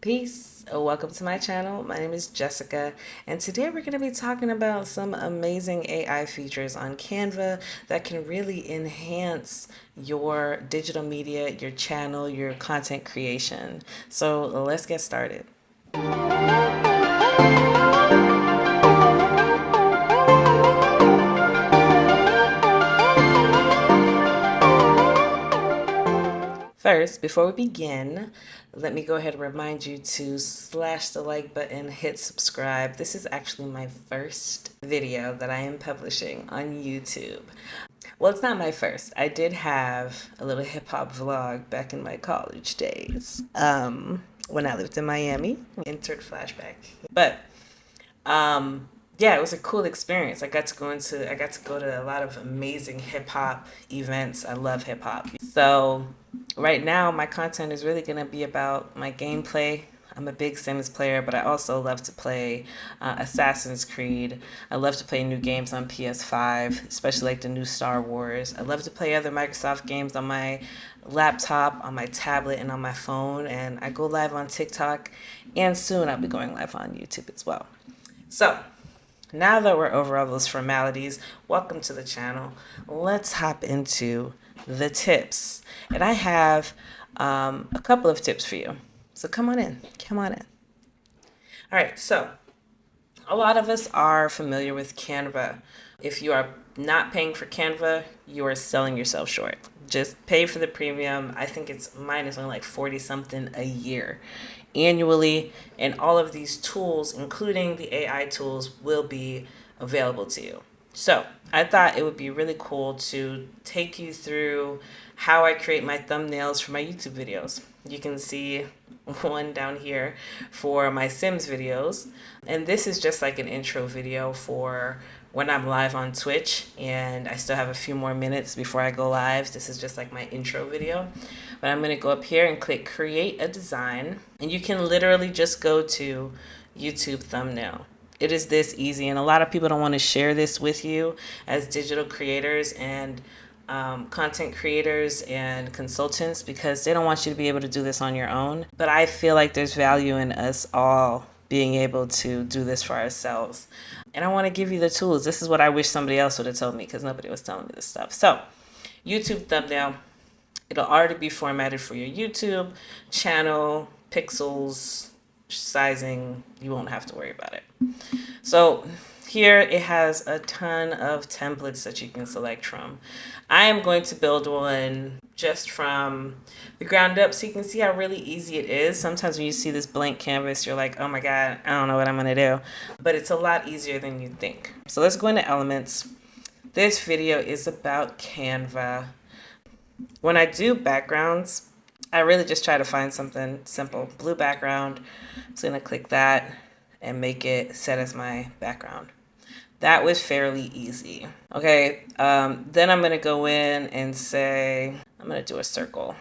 Peace. Welcome to my channel. My name is Jessica, and today we're going to be talking about some amazing AI features on Canva that can really enhance your digital media, your channel, your content creation. So let's get started. First, before we begin, let me go ahead and remind you to slash the like button, hit subscribe. This is actually my first video that I am publishing on YouTube. Well, it's not my first. I did have a little hip hop vlog back in my college days when I lived in Miami. Insert flashback. But yeah, it was a cool experience. I got to go to a lot of amazing hip hop events. I love hip hop. So right now my content is really going to be about my gameplay. I'm a big Sims player, but I also love to play Assassin's Creed. I love to play new games on PS5, especially like the new Star Wars. I love to play other Microsoft games on my laptop, on my tablet, and on my phone. And I go live on TikTok, and soon I'll be going live on YouTube as well. So now that we're over all those formalities, welcome to the channel. Let's hop into the tips. And I have a couple of tips for you. So come on in. Come on in. All right. So a lot of us are familiar with Canva. If you are not paying for Canva, you are selling yourself short. Just pay for the premium. I think mine is only like 40 something a year annually, and all of these tools, including the AI tools, will be available to you. So I thought it would be really cool to take you through how I create my thumbnails for my YouTube videos. You can see one down here for my Sims videos. And this is just like an intro video for when I'm live on Twitch and I still have a few more minutes before I go live. This is just like my intro video. But I'm going to go up here and click create a design. And you can literally just go to YouTube thumbnail. It is this easy, and a lot of people don't want to share this with you as digital creators and content creators and consultants because they don't want you to be able to do this on your own. But I feel like there's value in us all being able to do this for ourselves. And I want to give you the tools. This is what I wish somebody else would have told me because nobody was telling me this stuff. So, YouTube thumbnail, it'll already be formatted for your YouTube channel, pixels, sizing. You won't have to worry about it. So here it has a ton of templates that you can select from. I am going to build one just from the ground up so you can see how really easy it is. Sometimes when you see this blank canvas, you're like, oh my God, I don't know what I'm going to do. But it's a lot easier than you think. So let's go into elements. This video is about Canva. When I do backgrounds, I really just try to find something simple. Blue background. I'm just going to click that and make it set as my background. That was fairly easy. Okay, then I'm gonna go in and say, I'm gonna do a circle.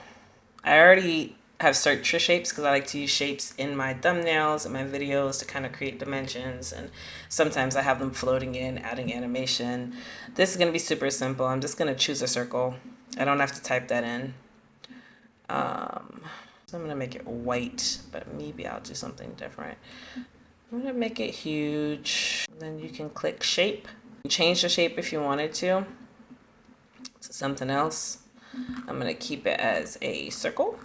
I already have searched for shapes because I like to use shapes in my thumbnails and my videos to kind of create dimensions, and sometimes I have them floating in, adding animation. This is gonna be super simple. I'm just gonna choose a circle. I don't have to type that in. So I'm gonna make it white, but maybe I'll do something different. I'm gonna make it huge. Then you can click shape. Change the shape if you wanted to something else. I'm gonna keep it as a circle.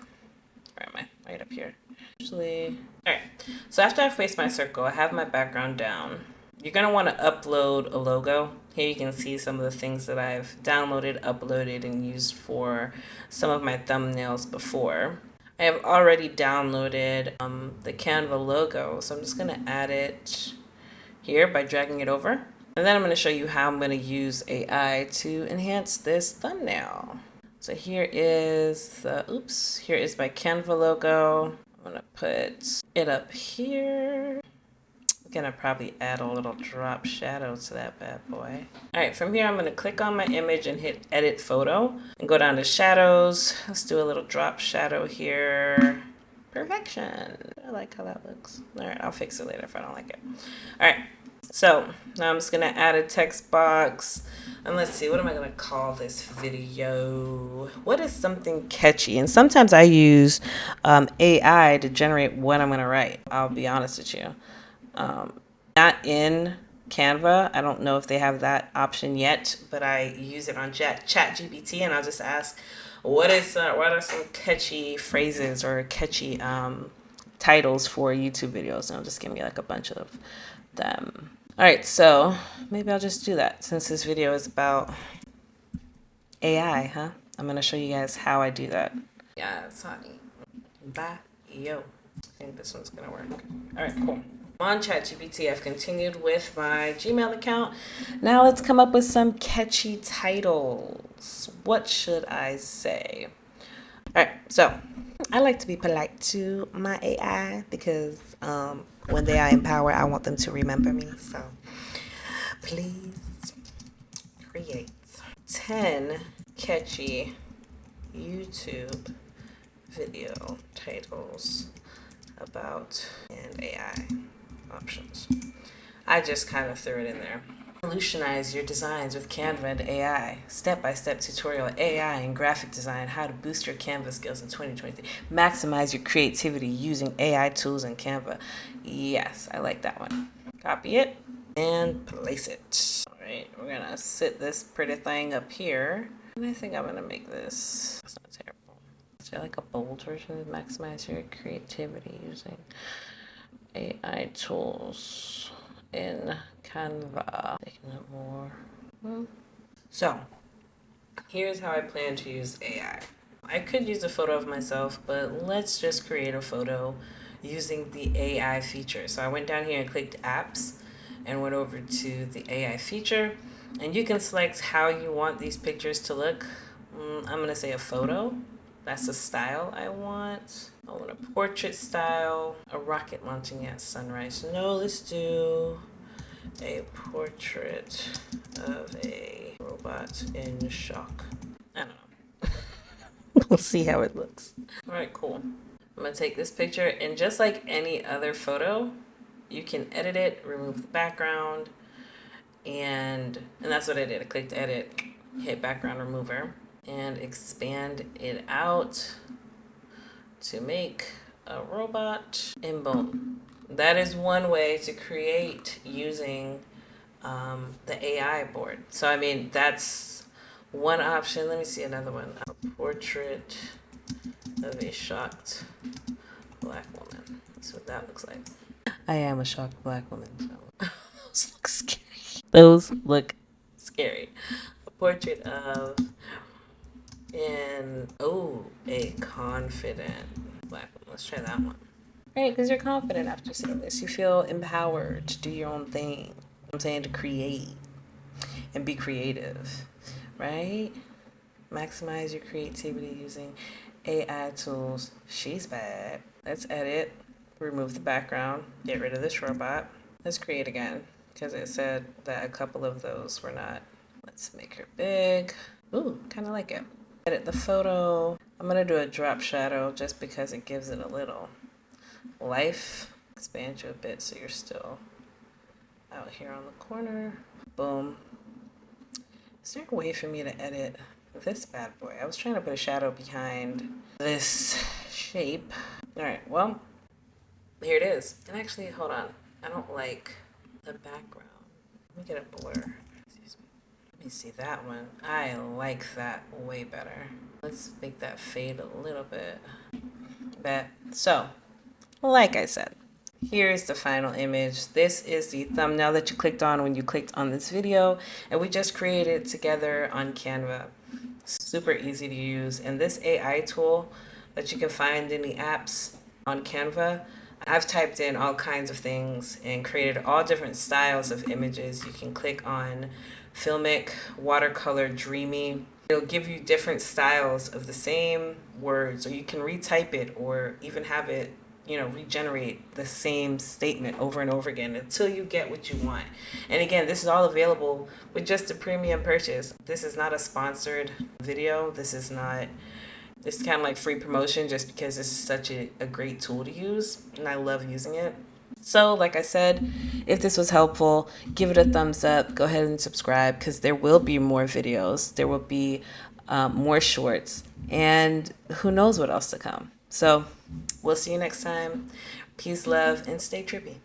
Where am I? Right up here. Actually, all right. So after I've placed my circle, I have my background down. You're gonna want to upload a logo. Here you can see some of the things that I've downloaded, uploaded, and used for some of my thumbnails before. I have already downloaded the Canva logo, so I'm just going to add it here by dragging it over. And then I'm going to show you how I'm going to use AI to enhance this thumbnail. So here is here is my Canva logo. I'm going to put it up here. Gonna probably add a little drop shadow to that bad boy. All right, from here I'm gonna click on my image and hit edit photo and go down to shadows. Let's do a little drop shadow here. Perfection. I like how that looks. All right, I'll fix it later if I don't like it. All right, So now I'm just going to add a text box. And let's see, what am I going to call this video? What is something catchy? And sometimes I use AI to generate what I'm going to write. I'll be honest with you. Not in Canva. I don't know if they have that option yet, but I use it on ChatGPT, and I'll just ask, what are some catchy phrases or catchy titles for YouTube videos? And it'll just give me like a bunch of them. All right, so maybe I'll just do that since this video is about AI, huh? I'm gonna show you guys how I do that. Yes, honey. Bye. Yo. I think this one's gonna work. All right, cool. On ChatGPT, I've continued with my Gmail account. Now let's come up with some catchy titles. What should I say? All right, so I like to be polite to my AI because when they are in power, I want them to remember me. So please create 10 catchy YouTube video titles about and AI options. I just kind of threw it in there. Revolutionize your designs with Canva and AI. Step-by-step tutorial AI and graphic design, how to boost your Canva skills in 2023. Maximize your creativity using AI tools in Canva. Yes, I like that one. Copy it and place it. All right, we're gonna sit this pretty thing up here. And I think I'm gonna make this, it's not terrible. Is there like a bold version of maximize your creativity using AI tools in Canva? Making it more. So, here's how I plan to use AI. I could use a photo of myself, but let's just create a photo using the AI feature. So I went down here and clicked apps and went over to the AI feature, and you can select how you want these pictures to look. I'm gonna say a photo. That's the style I want. I want a portrait style, a rocket launching at sunrise. No, let's do a portrait of a robot in shock. I don't know. We'll see how it looks. All right, cool. I'm gonna take this picture, and just like any other photo, you can edit it, remove the background, and that's what I did. I clicked edit, hit background remover, and expand it out to make a robot, and boom. That is one way to create using the AI board. So I mean, that's one option. Let me see another one. A portrait of a shocked black woman. That's what that looks like. I am a shocked black woman. So those look scary. Those look scary. A portrait of a confident black woman. Let's try that one. Right, because you're confident after seeing this. You feel empowered to do your own thing. I'm saying to create and be creative, right? Maximize your creativity using AI tools. She's bad. Let's edit, remove the background, get rid of this robot. Let's create again because it said that a couple of those were not. Let's make her big. Ooh, kind of like it. Edit the photo. I'm going to do a drop shadow just because it gives it a little life. Expand you a bit so you're still out here on the corner. Boom. Is there a way for me to edit this bad boy? I was trying to put a shadow behind this shape. All right, well, here it is. And actually, hold on. I don't like the background. Let me get a blur. Excuse me. Let me see that one. I like that way better. Let's make that fade a little bit. So, like I said, here's the final image. This is the thumbnail that you clicked on when you clicked on this video, and we just created together on Canva. Super easy to use. And this AI tool that you can find in the apps on Canva, I've typed in all kinds of things and created all different styles of images. You can click on filmic, watercolor, dreamy. It'll give you different styles of the same words, or you can retype it or even have it regenerate the same statement over and over again until you get what you want. And again, this is all available with just a premium purchase. This is not a sponsored video. This is kind of like free promotion just because this is such a great tool to use and I love using it. So, like I said, if this was helpful, give it a thumbs up. Go ahead and subscribe because there will be more videos. There will be more shorts, and who knows what else to come. So, we'll see you next time. Peace, love, and stay trippy.